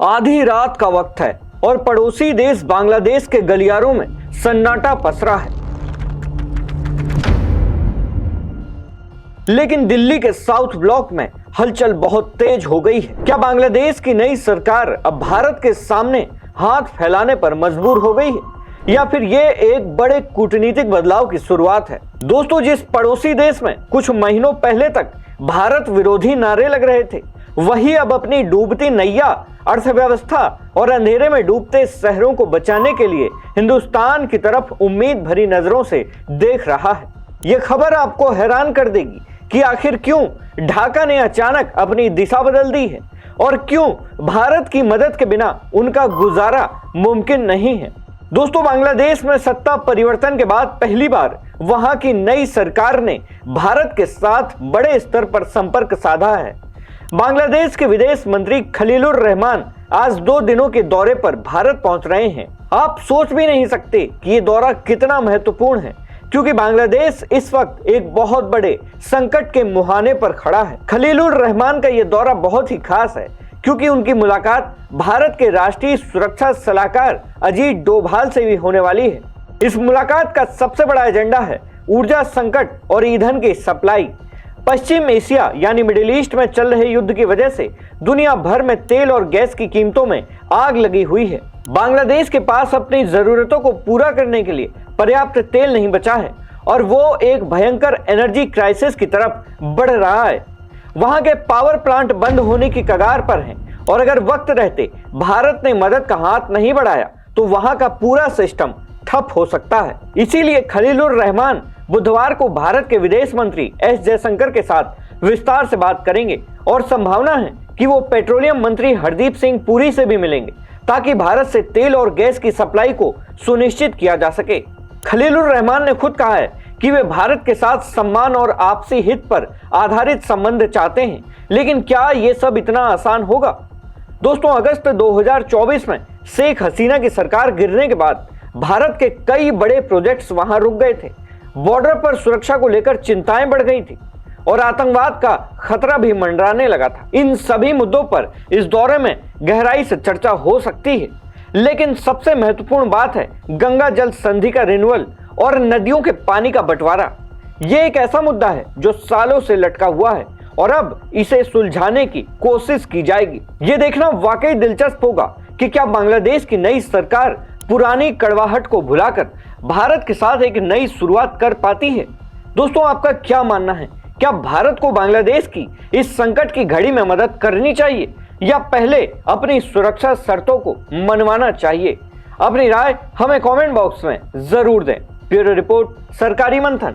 आधी रात का वक्त है और पड़ोसी देश बांग्लादेश के गलियारों में सन्नाटा पसरा है। लेकिन दिल्ली के साउथ ब्लॉक में हलचल बहुत तेज हो गई है। क्या बांग्लादेश की नई सरकार अब भारत के सामने हाथ फैलाने पर मजबूर हो गई है या फिर ये एक बड़े कूटनीतिक बदलाव की शुरुआत है? दोस्तों, जिस पड़ोसी देश में कुछ महीनों पहले तक भारत विरोधी नारे लग रहे थे, वही अब अपनी डूबती नैया, अर्थव्यवस्था और अंधेरे में डूबते शहरों को बचाने के लिए हिंदुस्तान की तरफ उम्मीद भरी नजरों से देख रहा है। यह खबर आपको हैरान कर देगी कि आखिर क्यों ढाका ने अचानक अपनी दिशा बदल दी है और क्यों भारत की मदद के बिना उनका गुजारा मुमकिन नहीं है। दोस्तों, बांग्लादेश में सत्ता परिवर्तन के बाद पहली बार वहां की नई सरकार ने भारत के साथ बड़े स्तर पर संपर्क साधा है। बांग्लादेश के विदेश मंत्री खलीलुर रहमान आज 2 दिनों के दौरे पर भारत पहुंच रहे हैं। आप सोच भी नहीं सकते कि ये दौरा कितना महत्वपूर्ण है, क्योंकि बांग्लादेश इस वक्त एक बहुत बड़े संकट के मुहाने पर खड़ा है। खलीलुर रहमान का ये दौरा बहुत ही खास है, क्योंकि उनकी मुलाकात भारत के राष्ट्रीय सुरक्षा सलाहकार अजीत डोभाल से भी होने वाली है। इस मुलाकात का सबसे बड़ा एजेंडा है ऊर्जा संकट और ईंधन की सप्लाई। पश्चिम एशिया यानी मिडिल ईस्ट में चल रहे युद्ध की वजह से दुनिया भर में तेल और गैस की कीमतों में आग लगी हुई है। बांग्लादेश के पास अपनी जरूरतों को पूरा करने के लिए पर्याप्त तेल नहीं बचा है और वो एक भयंकर एनर्जी क्राइसिस की तरफ बढ़ रहा है। वहां के पावर प्लांट बंद होने की कगार पर हैं और अगर वक्त रहते भारत ने मदद का हाथ नहीं बढ़ाया तो वहां का पूरा सिस्टम ठप हो सकता है। इसीलिए खलीलुर रहमान बुधवार को भारत के विदेश मंत्री एस जयशंकर के साथ विस्तार से बात करेंगे और संभावना है कि वो पेट्रोलियम मंत्री हरदीप सिंह पुरी से भी मिलेंगे, ताकि भारत से तेल और गैस की सप्लाई को सुनिश्चित किया जा सके। खलीलुर रहमान ने खुद कहा है कि वे भारत के साथ सम्मान और आपसी हित पर आधारित संबंध चाहते हैं, लेकिन क्या ये सब इतना आसान होगा? दोस्तों, अगस्त 2024 में शेख हसीना की सरकार गिरने के बाद भारत के कई बड़े प्रोजेक्ट्स वहां रुक गए थे। बॉर्डर पर सुरक्षा को लेकर चिंताएं बढ़ गई थी और आतंकवाद का खतरा भी मंडराने लगा था। इन सभी मुद्दों पर इस दौरे में गहराई से चर्चा हो सकती है, लेकिन सबसे महत्वपूर्ण बात है गंगा जल संधि का रिन्यूअल और नदियों के पानी का बंटवारा। ये एक ऐसा मुद्दा है जो सालों से लटका हुआ है और अब इसे सुलझाने की कोशिश की जाएगी। ये देखना वाकई दिलचस्प होगा कि क्या बांग्लादेश की नई सरकार पुरानी कड़वाहट को भुलाकर भारत के साथ एक नई शुरुआत कर पाती है। दोस्तों, आपका क्या मानना है? क्या भारत को बांग्लादेश की इस संकट की घड़ी में मदद करनी चाहिए या पहले अपनी सुरक्षा शर्तों को मनवाना चाहिए? अपनी राय हमें कमेंट बॉक्स में जरूर दें। ब्यूरो रिपोर्ट, सरकारी मंथन।